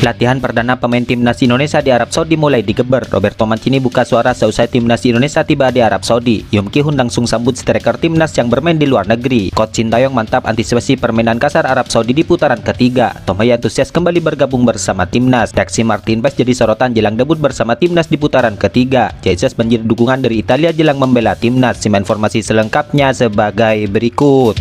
Latihan perdana pemain timnas Indonesia di Arab Saudi mulai digeber. Roberto Mancini buka suara seusai timnas Indonesia tiba di Arab Saudi. Yum Ki-hun langsung sambut striker timnas yang bermain di luar negeri. Coach Sintayong mantap antisipasi permainan kasar Arab Saudi di putaran ketiga. Tom Hye antusias kembali bergabung bersama timnas. Reaksi Martin Paes jadi sorotan jelang debut bersama timnas di putaran ketiga. Jesus banjir dukungan dari Italia jelang membela timnas. Simak informasi selengkapnya sebagai berikut.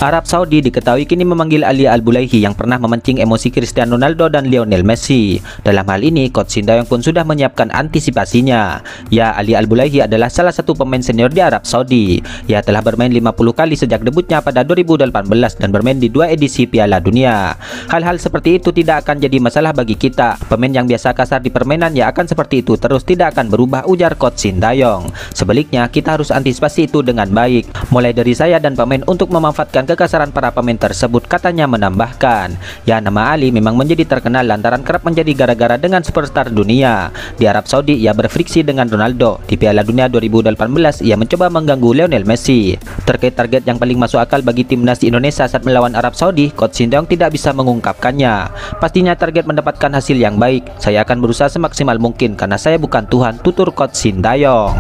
Arab Saudi diketahui kini memanggil Ali Al-Bulaihi yang pernah memancing emosi Cristiano Ronaldo dan Lionel Messi. Dalam hal ini, Coach Sintayong pun sudah menyiapkan antisipasinya. Ya, Ali Al-Bulaihi adalah salah satu pemain senior di Arab Saudi. Ia telah bermain 50 kali sejak debutnya pada 2018 dan bermain di 2 edisi Piala Dunia. Hal-hal seperti itu tidak akan jadi masalah bagi kita. Pemain yang biasa kasar di permainan ya akan seperti itu terus, tidak akan berubah, ujar Coach Sintayong. Sebaliknya, kita harus antisipasi itu dengan baik. Mulai dari saya dan pemain untuk memanfaatkan kekasaran para pemain tersebut, katanya menambahkan. Ya, nama Ali memang menjadi terkenal lantaran kerap menjadi gara-gara dengan superstar dunia. Di Arab Saudi ia berfriksi dengan Ronaldo. Di Piala Dunia 2018 ia mencoba mengganggu Lionel Messi. Terkait target yang paling masuk akal bagi timnas Indonesia saat melawan Arab Saudi, Coach Sintayong tidak bisa mengungkapkannya. Pastinya target mendapatkan hasil yang baik. Saya akan berusaha semaksimal mungkin karena saya bukan Tuhan, tutur Coach Sintayong.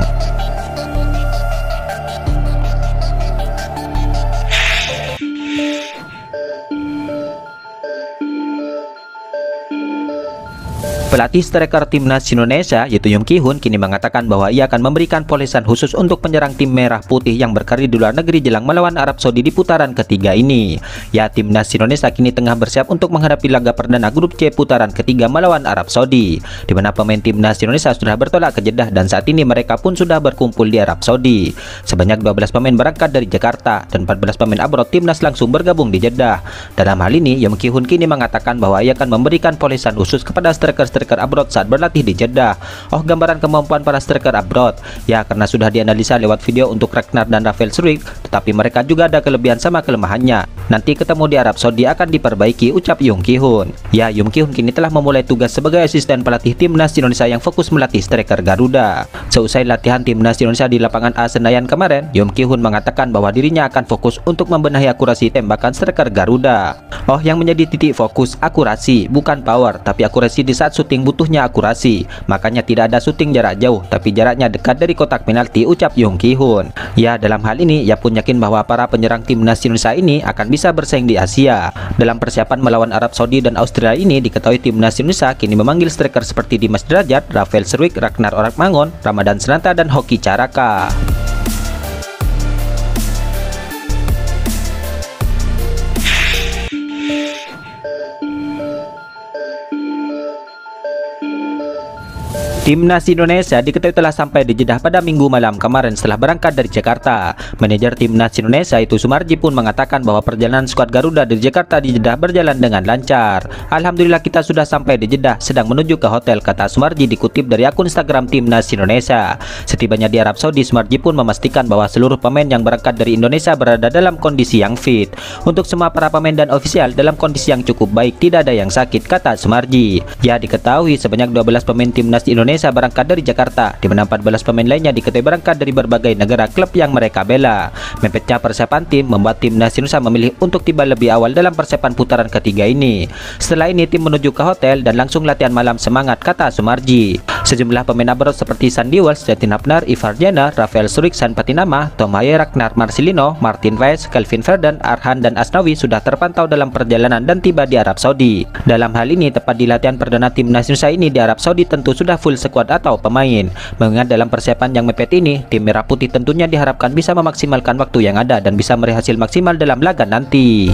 Pelatih striker timnas Indonesia yaitu Yum Ki-hun kini mengatakan bahwa ia akan memberikan polesan khusus untuk penyerang tim merah putih yang berkarir di luar negeri jelang melawan Arab Saudi di putaran ketiga ini. Ya, timnas Indonesia kini tengah bersiap untuk menghadapi laga perdana grup C putaran ketiga melawan Arab Saudi, di mana pemain timnas Indonesia sudah bertolak ke Jeddah dan saat ini mereka pun sudah berkumpul di Arab Saudi. Sebanyak 12 pemain berangkat dari Jakarta dan 14 pemain abroad timnas langsung bergabung di Jeddah. Dalam hal ini, Yum Ki-hun kini mengatakan bahwa ia akan memberikan polesan khusus kepada striker abroad saat berlatih di Jeddah. Oh, gambaran kemampuan para striker abroad. Ya, karena sudah dianalisa lewat video untuk Ragnar dan Rafael Struijk, tetapi mereka juga ada kelebihan sama kelemahannya. Nanti ketemu di Arab Saudi akan diperbaiki, ucap Yum Ki-hun. Ya, Yum Ki-hun kini telah memulai tugas sebagai asisten pelatih timnas Indonesia yang fokus melatih striker Garuda. Seusai latihan timnas Indonesia di lapangan A Senayan kemarin, Yum Ki-hun mengatakan bahwa dirinya akan fokus untuk membenahi akurasi tembakan striker Garuda. Oh, yang menjadi titik fokus akurasi, bukan power, tapi akurasi di saat syuting butuhnya akurasi. Makanya tidak ada syuting jarak jauh, tapi jaraknya dekat dari kotak penalti, ucap Yum Ki-hun. Ya, dalam hal ini ia pun yakin bahwa para penyerang timnas Indonesia ini akan bisa bersaing di Asia. Dalam persiapan melawan Arab Saudi dan Australia ini diketahui timnas Indonesia kini memanggil striker seperti Dimas Derajat, Rafael Struijk, Ragnar Oratmangun, Ramadan Sananta dan Hoki Caraka. Timnas Indonesia diketahui telah sampai di Jeddah pada Minggu malam kemarin setelah berangkat dari Jakarta. Manajer Timnas Indonesia itu Sumarji pun mengatakan bahwa perjalanan skuad Garuda dari Jakarta di Jeddah berjalan dengan lancar. Alhamdulillah kita sudah sampai di Jeddah, sedang menuju ke hotel, kata Sumarji dikutip dari akun Instagram Timnas Indonesia. Setibanya di Arab Saudi, Sumarji pun memastikan bahwa seluruh pemain yang berangkat dari Indonesia berada dalam kondisi yang fit. Untuk semua para pemain dan ofisial dalam kondisi yang cukup baik, tidak ada yang sakit, kata Sumarji. Ya, diketahui sebanyak 12 pemain Timnas Indonesia berangkat dari Jakarta, di mana 14 pemain lainnya diketahui berangkat dari berbagai negara klub yang mereka bela. Mepetnya persiapan tim membuat Timnas Indonesia memilih untuk tiba lebih awal dalam persiapan putaran ketiga ini. Setelah ini tim menuju ke hotel dan langsung latihan malam semangat, kata Sumarji. Sejumlah pemain abroad seperti Sandy Walsh, Justin Hubner, Ivar Diana, Rafael Struijk, San Patinama, Tom Hye, Ragnar Marcelino, Martin Paes, Kelvin Verdon, Arhan dan Asnawi sudah terpantau dalam perjalanan dan tiba di Arab Saudi. Dalam hal ini tepat di latihan perdana Timnas Indonesia ini di Arab Saudi tentu sudah full skuad atau pemain. Mengingat dalam persiapan yang mepet ini, tim Merah Putih tentunya diharapkan bisa memaksimalkan waktu yang ada dan bisa meraih hasil maksimal dalam laga nanti.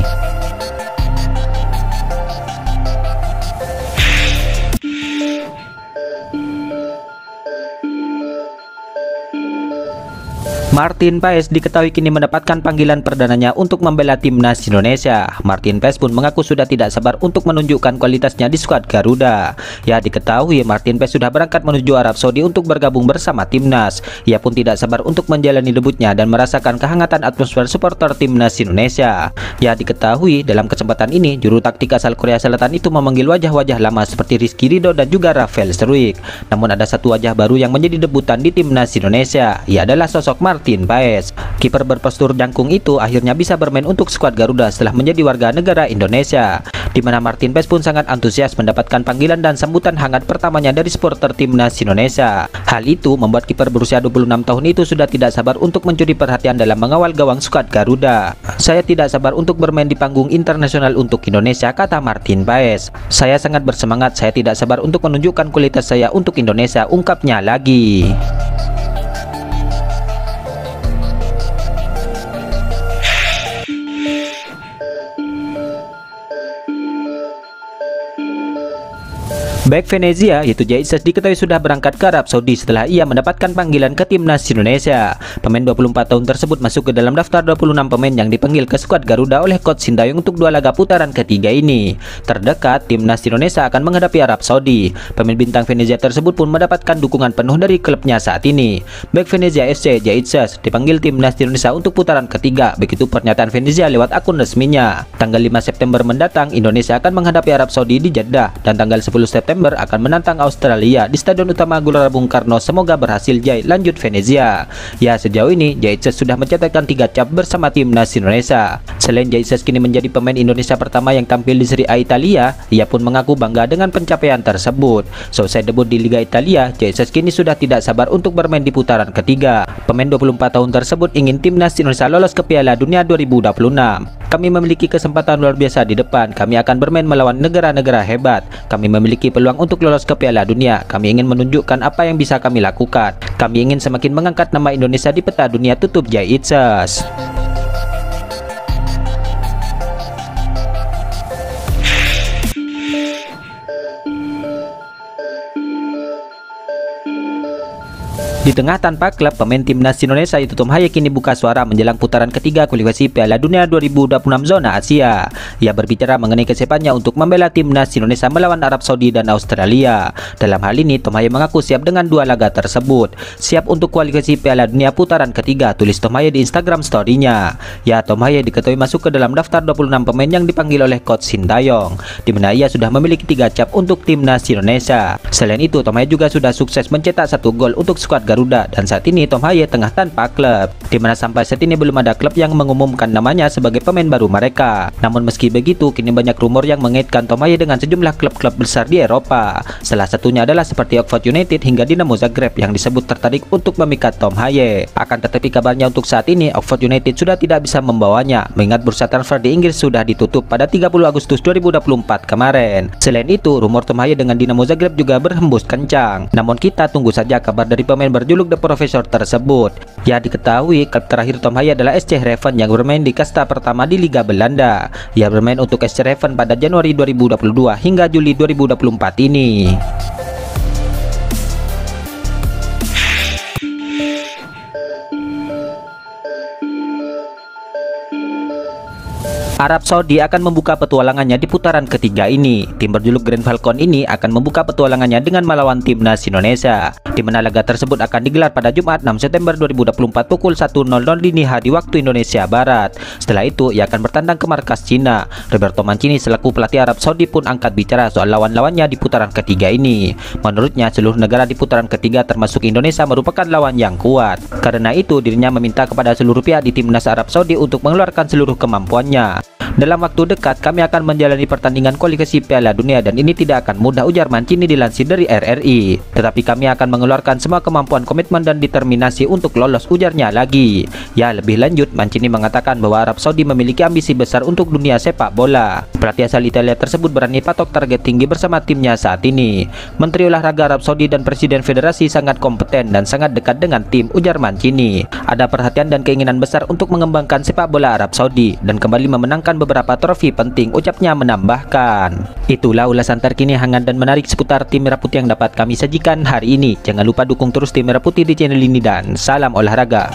Martin Paes diketahui kini mendapatkan panggilan perdananya untuk membela timnas Indonesia. Martin Paes pun mengaku sudah tidak sabar untuk menunjukkan kualitasnya di skuad Garuda. Ya, diketahui Martin Paes sudah berangkat menuju Arab Saudi untuk bergabung bersama timnas. Ia pun tidak sabar untuk menjalani debutnya dan merasakan kehangatan atmosfer supporter timnas Indonesia. Ya, diketahui dalam kesempatan ini juru taktik asal Korea Selatan itu memanggil wajah-wajah lama seperti Rizky Ridho dan juga Rafael Struijk. Namun ada satu wajah baru yang menjadi debutan di timnas Indonesia. Ia adalah sosok Martin Paes. Kiper berpostur jangkung itu akhirnya bisa bermain untuk skuad Garuda setelah menjadi warga negara Indonesia, di mana Martin Paes pun sangat antusias mendapatkan panggilan dan sambutan hangat pertamanya dari supporter timnas Indonesia. Hal itu membuat kiper berusia 26 tahun itu sudah tidak sabar untuk mencuri perhatian dalam mengawal gawang skuad Garuda. "Saya tidak sabar untuk bermain di panggung internasional untuk Indonesia," kata Martin Paes. "Saya sangat bersemangat, saya tidak sabar untuk menunjukkan kualitas saya untuk Indonesia," ungkapnya lagi. Bek Venezia yaitu Jay Itzes diketahui sudah berangkat ke Arab Saudi setelah ia mendapatkan panggilan ke timnas Indonesia. Pemain 24 tahun tersebut masuk ke dalam daftar 26 pemain yang dipanggil ke skuad Garuda oleh coach Sintayong untuk 2 laga putaran ketiga ini. Terdekat, timnas Indonesia akan menghadapi Arab Saudi. Pemain bintang Venezia tersebut pun mendapatkan dukungan penuh dari klubnya saat ini. Bek Venezia FC Jay Itzes dipanggil timnas Indonesia untuk putaran ketiga. Begitu pernyataan Venezia lewat akun resminya. Tanggal 5 September mendatang Indonesia akan menghadapi Arab Saudi di Jeddah dan tanggal 10 September akan menantang Australia di Stadion Utama Gelora Bung Karno. Semoga berhasil, Jay, lanjut Venezia. Ya, sejauh ini Jay Itzes sudah mencetakkan 3 cap bersama timnas Indonesia. Selain Jay Itzes kini menjadi pemain Indonesia pertama yang tampil di Serie A Italia, ia pun mengaku bangga dengan pencapaian tersebut. Selesai debut di Liga Italia, Jay Itzes kini sudah tidak sabar untuk bermain di putaran ketiga. Pemain 24 tahun tersebut ingin timnas Indonesia lolos ke Piala Dunia 2026. "Kami memiliki kesempatan luar biasa di depan. Kami akan bermain melawan negara-negara hebat. Kami memiliki peluang untuk lolos ke Piala Dunia. Kami ingin menunjukkan apa yang bisa kami lakukan. Kami ingin semakin mengangkat nama Indonesia di peta dunia," tutup Jay Itzes. Di tengah tanpa klub, pemain timnas Indonesia itu Tom Haye kini buka suara menjelang putaran ketiga kualifikasi Piala Dunia 2026 zona Asia. Ia berbicara mengenai kesiapannya untuk membela timnas Indonesia melawan Arab Saudi dan Australia. Dalam hal ini, Tom Haye mengaku siap dengan 2 laga tersebut. "Siap untuk kualifikasi Piala Dunia putaran ketiga," tulis Tom Haye di Instagram story-nya. Ya, Tom Haye diketahui masuk ke dalam daftar 26 pemain yang dipanggil oleh coach Sintayong, di mana ia sudah memiliki 3 cap untuk timnas Indonesia. Selain itu, Tom Haye juga sudah sukses mencetak 1 gol untuk skuad Garuda, dan saat ini Tom Haye tengah tanpa klub, di mana sampai saat ini belum ada klub yang mengumumkan namanya sebagai pemain baru mereka. Namun meski begitu, kini banyak rumor yang mengaitkan Tom Haye dengan sejumlah klub-klub besar di Eropa. Salah satunya adalah seperti Oxford United hingga Dinamo Zagreb yang disebut tertarik untuk memikat Tom Haye. Akan tetapi kabarnya untuk saat ini Oxford United sudah tidak bisa membawanya, mengingat bursa transfer di Inggris sudah ditutup pada 30 Agustus 2024 kemarin. Selain itu, rumor Tom Haye dengan Dinamo Zagreb juga berhembus kencang. Namun kita tunggu saja kabar dari pemain berjuluk The Professor tersebut. Ya, diketahui klub terakhir Tom Haye adalah SC Heerenveen yang bermain di kasta pertama di Liga Belanda. Ia bermain untuk SC Heerenveen pada Januari 2022 hingga Juli 2024 ini. Arab Saudi akan membuka petualangannya di putaran ketiga ini. Tim berjuluk Green Falcon ini akan membuka petualangannya dengan melawan timnas Indonesia, di mana laga tersebut akan digelar pada Jumat 6 September 2024 pukul 1.00 dini hari waktu Indonesia Barat. Setelah itu, ia akan bertandang ke markas Cina. Roberto Mancini selaku pelatih Arab Saudi pun angkat bicara soal lawan-lawannya di putaran ketiga ini. Menurutnya, seluruh negara di putaran ketiga termasuk Indonesia merupakan lawan yang kuat. Karena itu, dirinya meminta kepada seluruh pihak di timnas Arab Saudi untuk mengeluarkan seluruh kemampuannya. "Dalam waktu dekat kami akan menjalani pertandingan kualifikasi Piala Dunia dan ini tidak akan mudah," ujar Mancini dilansir dari RRI. "Tetapi kami akan mengeluarkan semua kemampuan, komitmen dan determinasi untuk lolos," ujarnya lagi. Ya, lebih lanjut Mancini mengatakan bahwa Arab Saudi memiliki ambisi besar untuk dunia sepak bola. Pelatih asal Italia tersebut berani patok target tinggi bersama timnya saat ini. "Menteri Olahraga Arab Saudi dan Presiden Federasi sangat kompeten dan sangat dekat dengan tim," ujar Mancini. "Ada perhatian dan keinginan besar untuk mengembangkan sepak bola Arab Saudi dan kembali memenangkan beberapa trofi penting, ucapnya menambahkan. Itulah ulasan terkini hangat dan menarik seputar tim Merah Putih yang dapat kami sajikan hari ini. Jangan lupa dukung terus tim Merah Putih di channel ini dan salam olahraga.